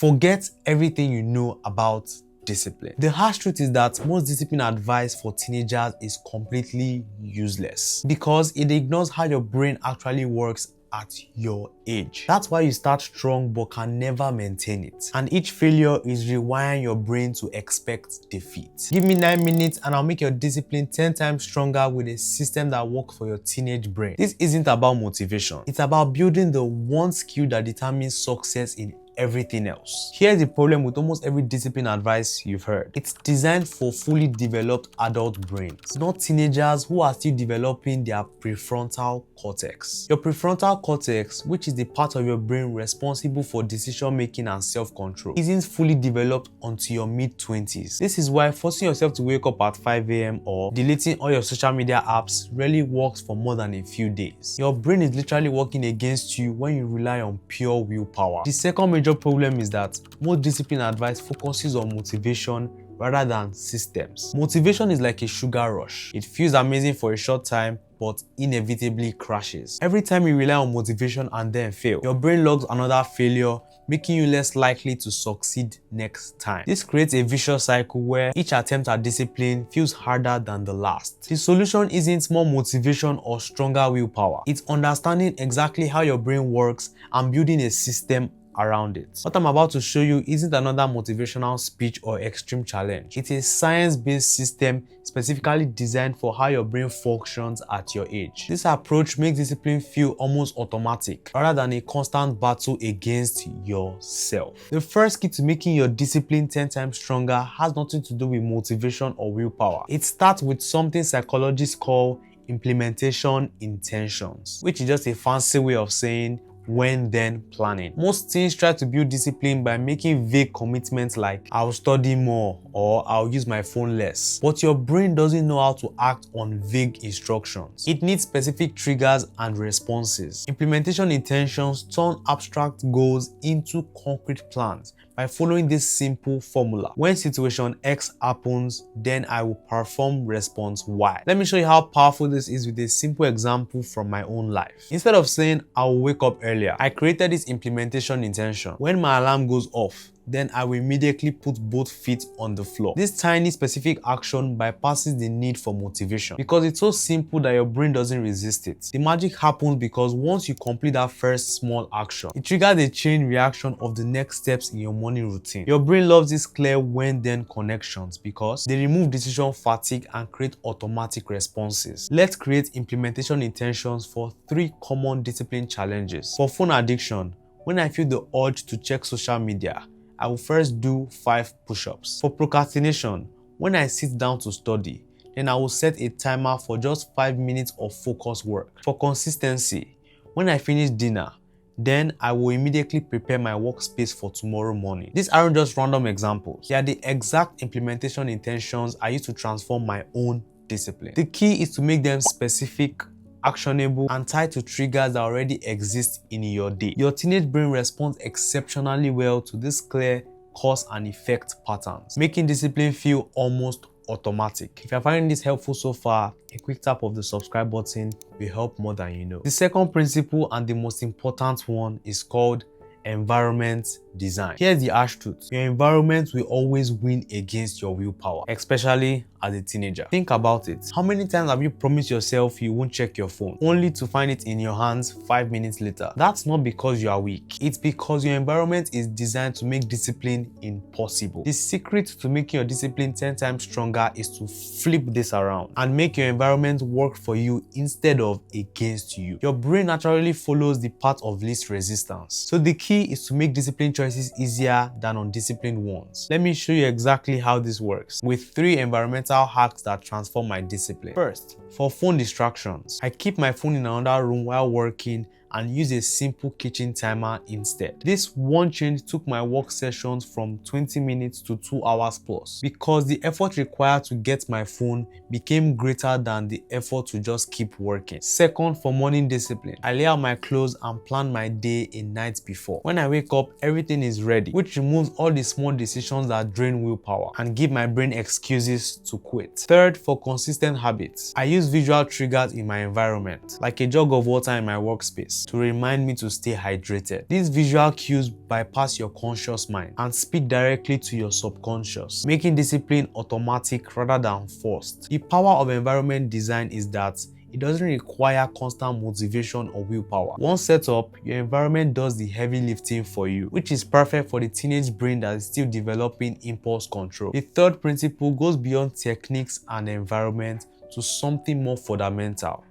Forget everything you know about discipline. The harsh truth is that most discipline advice for teenagers is completely useless because it ignores how your brain actually works at your age. That's why you start strong but can never maintain it. And each failure is rewiring your brain to expect defeat. Give me 9 minutes and I'll make your discipline 10 times stronger with a system that works for your teenage brain. This isn't about motivation. It's about building the one skill that determines success in everything else. Here's the problem with almost every discipline advice you've heard. It's designed for fully developed adult brains, not teenagers who are still developing their prefrontal cortex. Your prefrontal cortex, which is the part of your brain responsible for decision making and self-control, isn't fully developed until your mid-20s. This is why forcing yourself to wake up at 5 a.m. or deleting all your social media apps rarely works for more than a few days. Your brain is literally working against you when you rely on pure willpower. The second major problem is that most discipline advice focuses on motivation rather than systems. Motivation is like a sugar rush. It feels amazing for a short time, but inevitably crashes. Every time you rely on motivation and then fail, your brain logs another failure, making you less likely to succeed next time. This creates a vicious cycle where each attempt at discipline feels harder than the last. The solution isn't more motivation or stronger willpower. It's understanding exactly how your brain works and building a system around it. What I'm about to show you isn't another motivational speech or extreme challenge. It's a science-based system specifically designed for how your brain functions at your age. This approach makes discipline feel almost automatic rather than a constant battle against yourself. The first key to making your discipline 10 times stronger has nothing to do with motivation or willpower. It starts with something psychologists call implementation intentions, which is just a fancy way of saying when then planning. Most teens try to build discipline by making vague commitments like I'll study more or I'll use my phone less. But your brain doesn't know how to act on vague instructions. It needs specific triggers and responses. Implementation intentions turn abstract goals into concrete plans by following this simple formula. When situation X happens, then I will perform response Y. Let me show you how powerful this is with a simple example from my own life. Instead of saying I will wake up earlier, I created this implementation intention. When my alarm goes off, then I will immediately put both feet on the floor. This tiny specific action bypasses the need for motivation because it's so simple that your brain doesn't resist it. The magic happens because once you complete that first small action, it triggers a chain reaction of the next steps in your morning routine. Your brain loves these clear when-then connections because they remove decision fatigue and create automatic responses. Let's create implementation intentions for 3 common discipline challenges. For phone addiction, when I feel the urge to check social media, I will first do 5 push-ups. For procrastination, when I sit down to study, then I will set a timer for just 5 minutes of focused work. For consistency, when I finish dinner, then I will immediately prepare my workspace for tomorrow morning. These aren't just random examples. They are the exact implementation intentions I use to transform my own discipline. The key is to make them specific, actionable, and tied to triggers that already exist in your day. Your teenage brain responds exceptionally well to these clear cause and effect patterns, making discipline feel almost automatic. If you're finding this helpful so far, a quick tap of the subscribe button will help more than you know. The second principle and the most important one is called environment design. Here's the harsh truth. Your environment will always win against your willpower, especially as a teenager. Think about it. How many times have you promised yourself you won't check your phone, only to find it in your hands 5 minutes later? That's not because you are weak. It's because your environment is designed to make discipline impossible. The secret to making your discipline 10 times stronger is to flip this around and make your environment work for you instead of against you. Your brain naturally follows the path of least resistance. So the key is to make discipline choices easier than undisciplined ones. Let me show you exactly how this works with 3 environmental hacks that transform my discipline. First, for phone distractions, I keep my phone in another room while working and use a simple kitchen timer instead. This one change took my work sessions from 20 minutes to 2 hours plus because the effort required to get my phone became greater than the effort to just keep working. Second, for morning discipline, I lay out my clothes and plan my day a night before. When I wake up, everything is ready, which removes all the small decisions that drain willpower and give my brain excuses to quit. Third, for consistent habits, I use visual triggers in my environment, like a jug of water in my workspace. glass to remind me to stay hydrated. These visual cues bypass your conscious mind and speak directly to your subconscious, making discipline automatic rather than forced. The power of environment design is that it doesn't require constant motivation or willpower. Once set up, your environment does the heavy lifting for you, which is perfect for the teenage brain that is still developing impulse control. The third principle goes beyond techniques and environment to something more fundamental: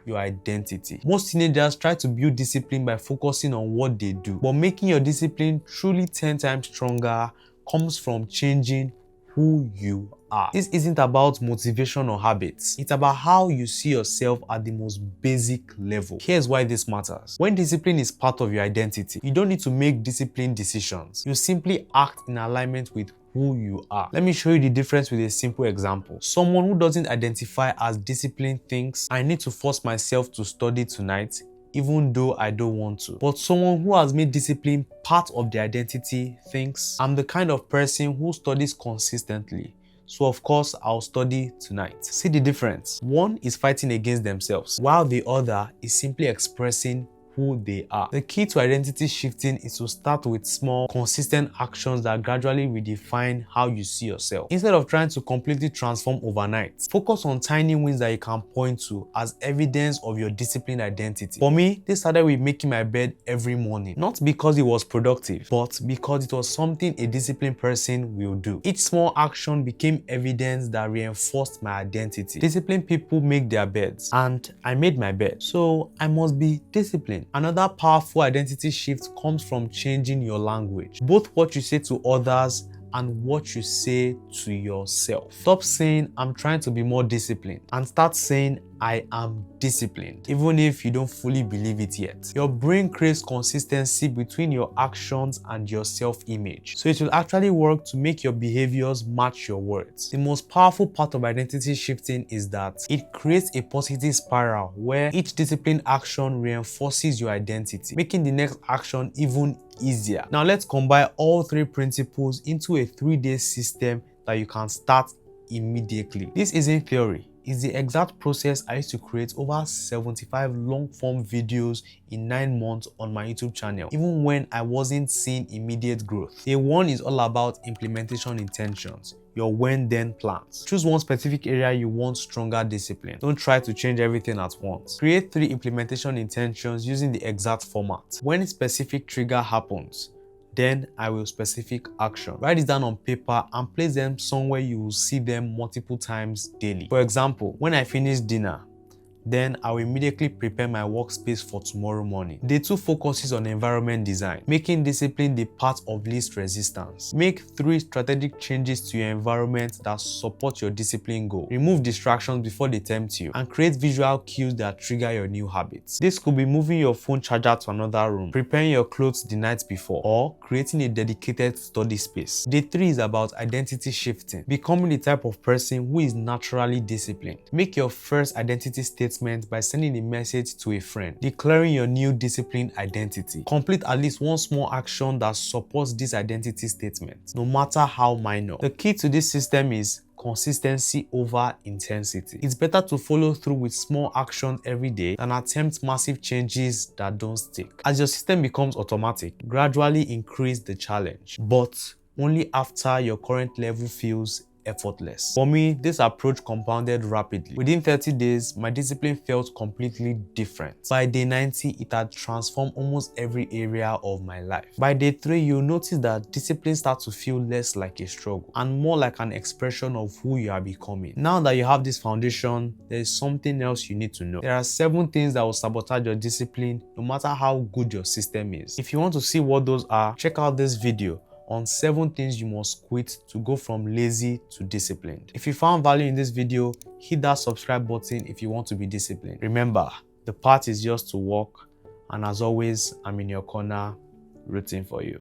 your identity. Most teenagers try to build discipline by focusing on what they do, but making your discipline truly 10 times stronger comes from changing who you are. This isn't about motivation or habits. It's about how you see yourself at the most basic level. Here's why this matters. When discipline is part of your identity, you don't need to make disciplined decisions. You simply act in alignment with who you are. Let me show you the difference with a simple example. Someone who doesn't identify as disciplined thinks, I need to force myself to study tonight even though I don't want to. But someone who has made discipline part of their identity thinks, I'm the kind of person who studies consistently, so of course I'll study tonight. See the difference? One is fighting against themselves, while the other is simply expressing who they are. The key to identity shifting is to start with small, consistent actions that gradually redefine how you see yourself. Instead of trying to completely transform overnight, focus on tiny wins that you can point to as evidence of your disciplined identity. For me, this started with making my bed every morning, not because it was productive, but because it was something a disciplined person will do. Each small action became evidence that reinforced my identity. Disciplined people make their beds, and I made my bed, so I must be disciplined. Another powerful identity shift comes from changing your language, both what you say to others and what you say to yourself. Stop saying, I'm trying to be more disciplined, and start saying, I am disciplined, even if you don't fully believe it yet. Your brain craves consistency between your actions and your self-image, so it will actually work to make your behaviors match your words. The most powerful part of identity shifting is that it creates a positive spiral where each disciplined action reinforces your identity, making the next action even easier. Now let's combine all three principles into a 3-day system that you can start immediately. This isn't theory. It's the exact process I used to create over 75 long-form videos in 9 months on my YouTube channel, even when I wasn't seeing immediate growth. Day 1 is all about implementation intentions, your when-then plans. Choose one specific area you want stronger discipline. Don't try to change everything at once. Create 3 implementation intentions using the exact format. When a specific trigger happens, then I will specific action. Write it down on paper and place them somewhere you will see them multiple times daily. For example, when I finish dinner, then I will immediately prepare my workspace for tomorrow morning. Day 2 focuses on environment design, making discipline the path of least resistance. Make 3 strategic changes to your environment that support your discipline goal. Remove distractions before they tempt you, and create visual cues that trigger your new habits. This could be moving your phone charger to another room, preparing your clothes the night before, or creating a dedicated study space. Day 3 is about identity shifting, becoming the type of person who is naturally disciplined. Make your first identity statement by sending a message to a friend, declaring your new disciplined identity. Complete at least one small action that supports this identity statement, no matter how minor. The key to this system is consistency over intensity. It's better to follow through with small actions every day than attempt massive changes that don't stick. As your system becomes automatic, gradually increase the challenge, but only after your current level feels effortless. For me, this approach compounded rapidly. Within 30 days, my discipline felt completely different. By day 90, it had transformed almost every area of my life. By day 3, you'll notice that discipline starts to feel less like a struggle and more like an expression of who you are becoming. Now that you have this foundation, there is something else you need to know. There are 7 things that will sabotage your discipline, no matter how good your system is. If you want to see what those are, check out this video on 7 things you must quit to go from lazy to disciplined. If you found value in this video, hit that subscribe button if you want to be disciplined. Remember, the path is yours to walk, and as always, I'm in your corner rooting for you.